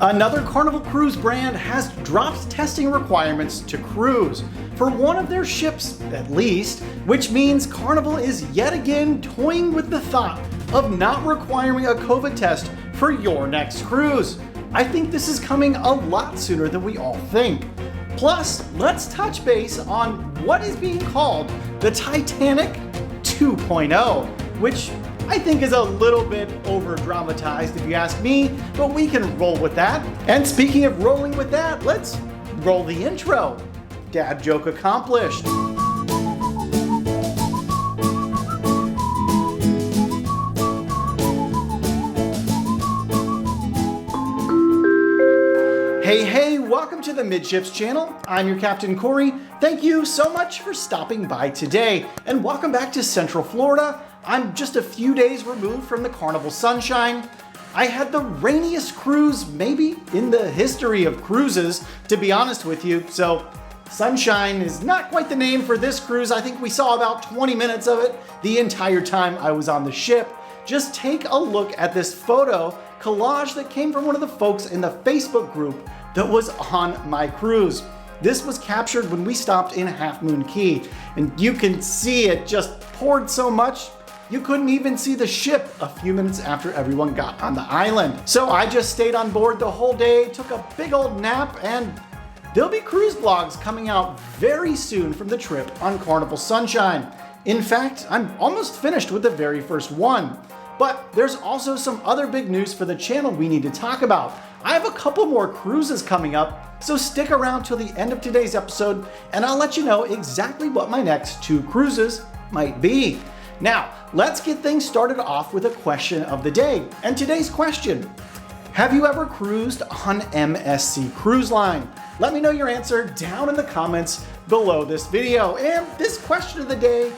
Another Carnival cruise brand has dropped testing requirements to cruise, for one of their ships at least, which means Carnival is yet again toying with the thought of not requiring a COVID test for your next cruise. I think this is coming a lot sooner than we all think. Plus, let's touch base on what is being called the Titanic 2.0, which I think is a little bit over-dramatized if you ask me, but we can roll with that. And speaking of rolling with that, let's roll the intro. Dad joke accomplished. Hey, welcome to the Midships channel. I'm your Captain Corey. Thank you so much for stopping by today, and welcome back to Central Florida. I'm just a few days removed from the Carnival sunshine. I had the rainiest cruise maybe in the history of cruises, to be honest with you, so sunshine is not quite the name for this cruise. I think we saw about 20 minutes of it the entire time I was on the ship. Just take a look at this photo collage that came from one of the folks in the Facebook group that was on my cruise. This was captured when we stopped in Half Moon Cay, and you can see it just poured so much you couldn't even see the ship a few minutes after everyone got on the island. So I just stayed on board the whole day, took a big old nap, and there'll be cruise vlogs coming out very soon from the trip on Carnival Sunshine. In fact, I'm almost finished with the very first one. But there's also some other big news for the channel we need to talk about. I have a couple more cruises coming up, so stick around till the end of today's episode and I'll let you know exactly what my next 2 cruises might be. Now, let's get things started off with a question of the day. And today's question: have you ever cruised on MSC Cruise Line? Let me know your answer down in the comments below this video. And this question of the day,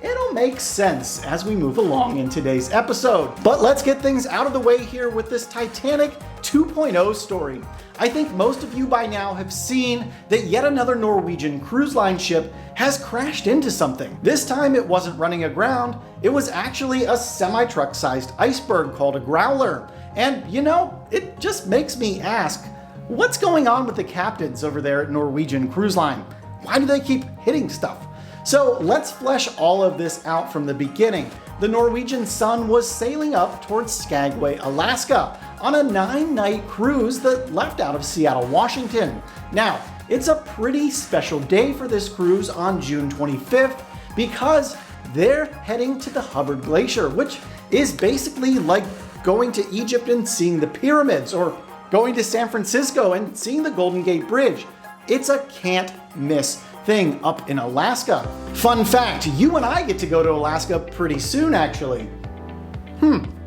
it'll make sense as we move along in today's episode. But let's get things out of the way here with this Titanic 2.0 story. I think most of you by now have seen that yet another Norwegian Cruise Line ship has crashed into something. This time it wasn't running aground, it was actually a semi-truck sized iceberg called a growler. And you know, it just makes me ask, what's going on with the captains over there at Norwegian Cruise Line? Why do they keep hitting stuff? So let's flesh all of this out from the beginning. The Norwegian Sun was sailing up towards Skagway, Alaska on a 9-night cruise that left out of Seattle, Washington. Now, it's a pretty special day for this cruise on June 25th because they're heading to the Hubbard Glacier, which is basically like going to Egypt and seeing the pyramids, or going to San Francisco and seeing the Golden Gate Bridge. It's a can't miss thing up in Alaska. Fun fact, you and I get to go to Alaska pretty soon actually.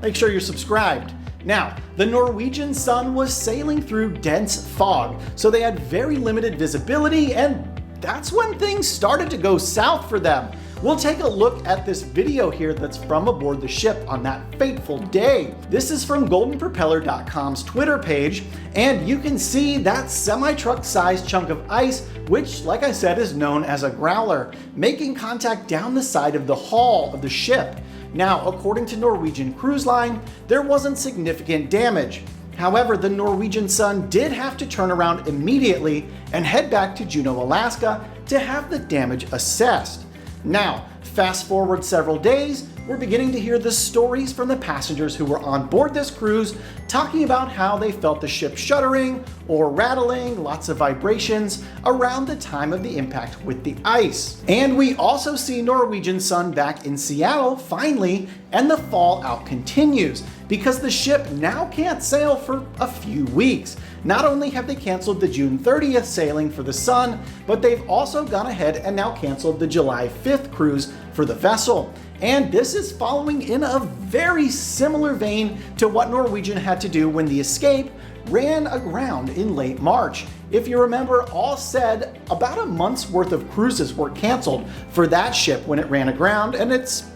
Make sure you're subscribed. Now, the Norwegian Sun was sailing through dense fog, so they had very limited visibility, and that's when things started to go south for them. We'll take a look at this video here that's from aboard the ship on that fateful day. This is from goldenpropeller.com's Twitter page, and you can see that semi-truck sized chunk of ice, which, like I said, is known as a growler, making contact down the side of the hull of the ship. Now, according to Norwegian Cruise Line, there wasn't significant damage. However, the Norwegian Sun did have to turn around immediately and head back to Juneau, Alaska to have the damage assessed. Now, fast forward several days, we're beginning to hear the stories from the passengers who were on board this cruise, talking about how they felt the ship shuddering or rattling, lots of vibrations around the time of the impact with the ice. And we also see Norwegian Sun back in Seattle finally, and the fallout continues because the ship now can't sail for a few weeks. Not only have they canceled the June 30th sailing for the Sun, but they've also gone ahead and now canceled the July 5th cruise for the vessel. And this is following in a very similar vein to what Norwegian had to do when the Escape ran aground in late March. If you remember, all said, about a month's worth of cruises were canceled for that ship when it ran aground, and it's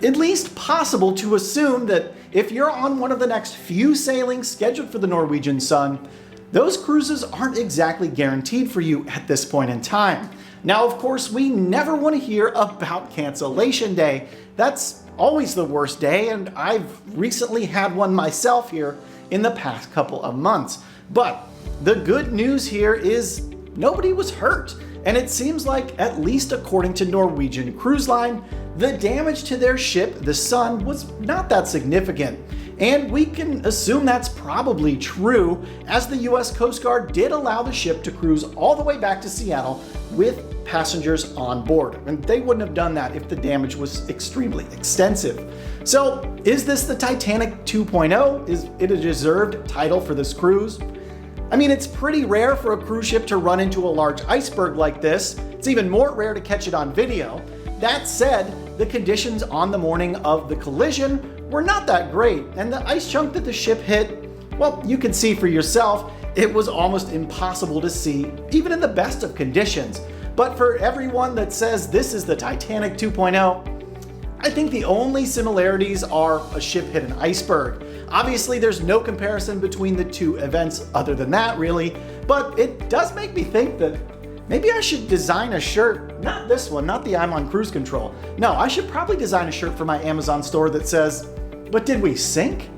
at least possible to assume that if you're on one of the next few sailings scheduled for the Norwegian Sun, those cruises aren't exactly guaranteed for you at this point in time. Now, of course, we never want to hear about cancellation day. That's always the worst day, and I've recently had one myself here in the past couple of months. But the good news here is nobody was hurt. And it seems like, at least according to Norwegian Cruise Line, the damage to their ship, the Sun, was not that significant. And we can assume that's probably true, as the US Coast Guard did allow the ship to cruise all the way back to Seattle with passengers on board. And they wouldn't have done that if the damage was extremely extensive. So is this the Titanic 2.0? Is it a deserved title for this cruise? I mean, it's pretty rare for a cruise ship to run into a large iceberg like this. It's even more rare to catch it on video. That said, the conditions on the morning of the collision were not that great, and the ice chunk that the ship hit, well, you can see for yourself, it was almost impossible to see, even in the best of conditions. But for everyone that says this is the Titanic 2.0, I think the only similarities are a ship hit an iceberg. Obviously, there's no comparison between the two events other than that, really, but it does make me think that maybe I should design a shirt, not this one, not the I'm on cruise control. No, I should probably design a shirt for my Amazon store that says, "But did we sink?"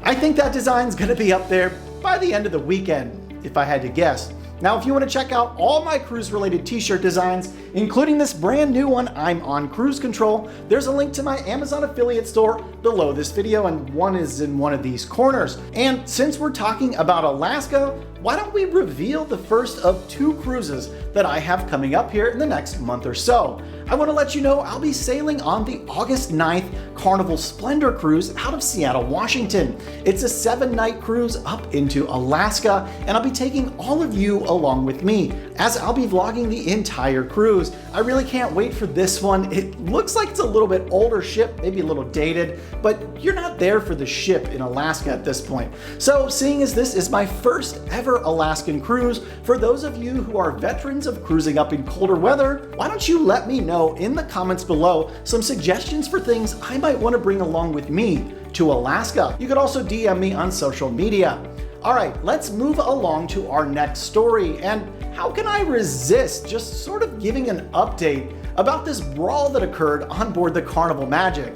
I think that design's gonna be up there by the end of the weekend, if I had to guess. Now, if you want to check out all my cruise-related t-shirt designs, including this brand new one, I'm on cruise control, there's a link to my Amazon affiliate store below this video, and one is in one of these corners. And since we're talking about Alaska, why don't we reveal the first of 2 cruises that I have coming up here in the next month or so. I want to let you know I'll be sailing on the August 9th Carnival Splendor cruise out of Seattle, Washington. It's a 7-night cruise up into Alaska, and I'll be taking all of you along with me, as I'll be vlogging the entire cruise. I really can't wait for this one. It looks like it's a little bit older ship, maybe a little dated, but you're not there for the ship in Alaska at this point. So seeing as this is my first ever Alaskan cruise, for those of you who are veterans of cruising up in colder weather, why don't you let me know in the comments below some suggestions for things I might want to bring along with me to Alaska. You could also DM me on social media. All right, let's move along to our next story. And how can I resist just sort of giving an update about this brawl that occurred on board the Carnival Magic?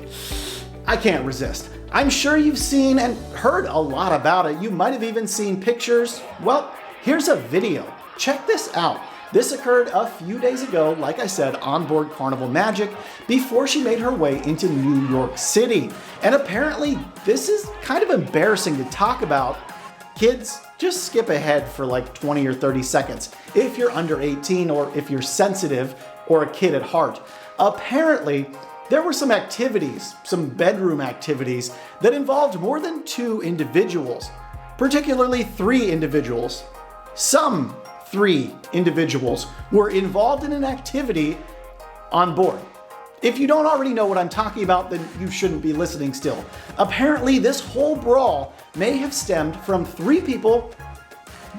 I can't resist. I'm sure you've seen and heard a lot about it. You might have even seen pictures. Well, here's a video. Check this out. This occurred a few days ago, like I said, on board Carnival Magic before she made her way into New York City. And apparently this is kind of embarrassing to talk about. Kids, just skip ahead for like 20 or 30 seconds if you're under 18 or if you're sensitive or a kid at heart. Apparently, there were some activities, some bedroom activities that involved more than 2 individuals, particularly 3 individuals. Some 3 individuals were involved in an activity on board. If you don't already know what I'm talking about, then you shouldn't be listening still. Apparently, this whole brawl may have stemmed from 3 people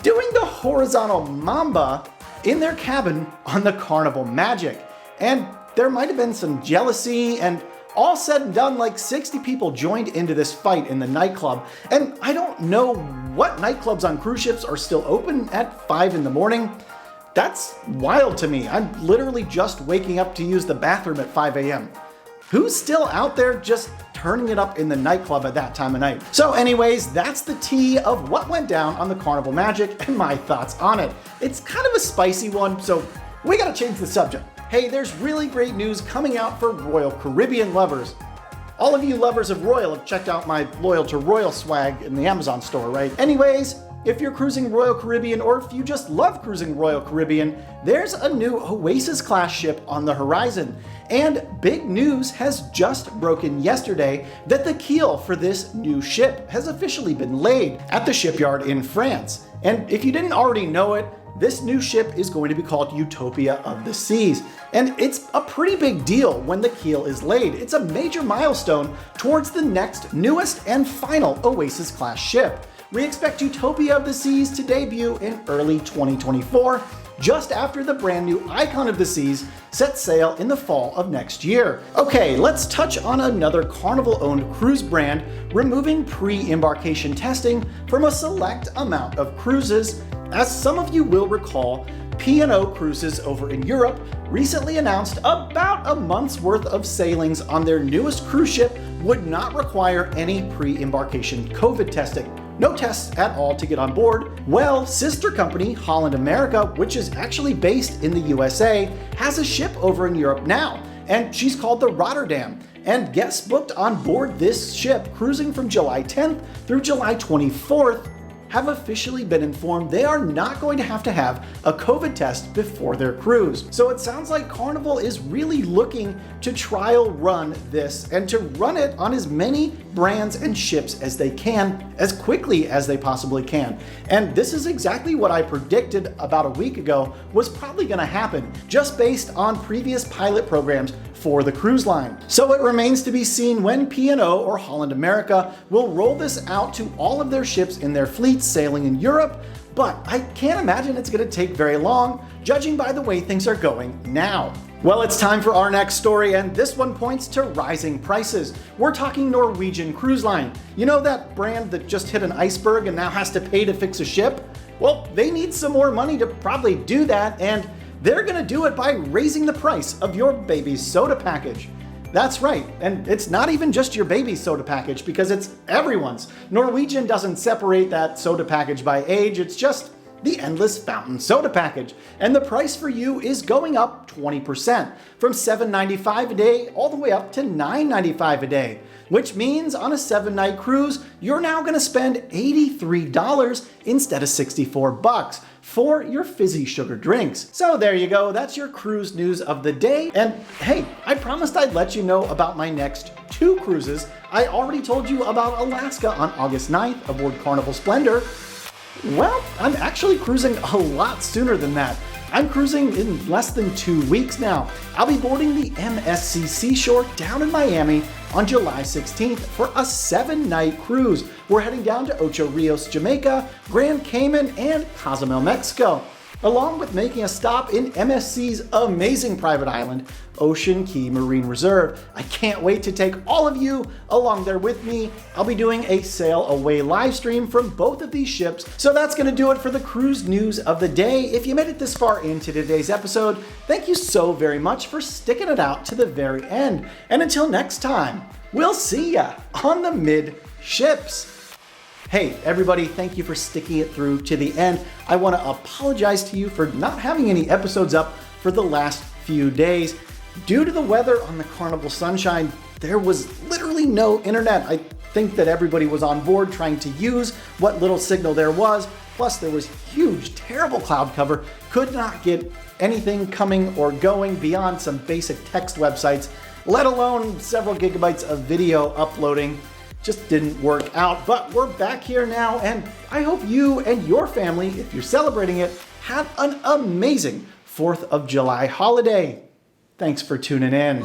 doing the horizontal mamba in their cabin on the Carnival Magic. And there might have been some jealousy, and all said and done, like 60 people joined into this fight in the nightclub. And I don't know what nightclubs on cruise ships are still open at 5 in the morning. That's wild to me. I'm literally just waking up to use the bathroom at 5 a.m. Who's still out there just turning it up in the nightclub at that time of night? So anyways, that's the tea of what went down on the Carnival Magic and my thoughts on it. It's kind of a spicy one, so we gotta change the subject. Hey, there's really great news coming out for Royal Caribbean lovers. All of you lovers of Royal have checked out my Loyal to Royal swag in the Amazon store, right? Anyways, if you're cruising Royal Caribbean, or if you just love cruising Royal Caribbean, there's a new Oasis class ship on the horizon. And big news has just broken yesterday that the keel for this new ship has officially been laid at the shipyard in France. And if you didn't already know it, this new ship is going to be called Utopia of the Seas. And it's a pretty big deal when the keel is laid. It's a major milestone towards the next, newest, and final Oasis class ship. We expect Utopia of the Seas to debut in early 2024, just after the brand new Icon of the Seas sets sail in the fall of next year. Okay, let's touch on another Carnival-owned cruise brand removing pre-embarkation testing from a select amount of cruises. As some of you will recall, P&O Cruises over in Europe recently announced about a month's worth of sailings on their newest cruise ship would not require any pre-embarkation COVID testing. no tests at all to get on board. Well, sister company Holland America, which is actually based in the USA, has a ship over in Europe now, and she's called the Rotterdam. And guests booked on board this ship, cruising from July 10th through July 24th, have officially been informed they are not going to have a COVID test before their cruise. So it sounds like Carnival is really looking to trial run this and to run it on as many brands and ships as they can, as quickly as they possibly can. And this is exactly what I predicted about a week ago was probably going to happen, just based on previous pilot programs for the cruise line. So it remains to be seen when P&O or Holland America will roll this out to all of their ships in their fleets sailing in Europe, but I can't imagine it's going to take very long, judging by the way things are going now. Well, it's time for our next story, and this one points to rising prices. We're talking Norwegian Cruise Line. You know that brand that just hit an iceberg and now has to pay to fix a ship? Well, they need some more money to probably do that, and they're gonna do it by raising the price of your baby's soda package. That's right, and it's not even just your baby's soda package because it's everyone's. Norwegian doesn't separate that soda package by age, it's just the endless fountain soda package. And the price for you is going up 20%, from $7.95 a day all the way up to $9.95 a day. Which means on a 7-night cruise, you're now gonna spend $83 instead of $64 for your fizzy sugar drinks. So there you go, that's your cruise news of the day. And hey, I promised I'd let you know about my next 2 cruises. I already told you about Alaska on August 9th aboard Carnival Splendor. Well, I'm actually cruising a lot sooner than that. I'm cruising in less than 2 weeks now. I'll be boarding the MSC Seashore down in Miami on July 16th for a 7-night cruise. We're heading down to Ocho Rios, Jamaica, Grand Cayman, and Cozumel, Mexico, along with making a stop in MSC's amazing private island, Ocean Key Marine Reserve. I can't wait to take all of you along there with me. I'll be doing a sail away live stream from both of these ships. So that's gonna do it for the cruise news of the day. If you made it this far into today's episode, thank you so very much for sticking it out to the very end. And until next time, we'll see ya on the Midships. Hey, everybody, thank you for sticking it through to the end. I want to apologize to you for not having any episodes up for the last few days. Due to the weather on the Carnival Sunshine, there was literally no internet. I think that everybody was on board trying to use what little signal there was. Plus, there was huge, terrible cloud cover. Could not get anything coming or going beyond some basic text websites, let alone several gigabytes of video uploading. Just didn't work out, but we're back here now, and I hope you and your family, if you're celebrating it, have an amazing 4th of July holiday. Thanks for tuning in.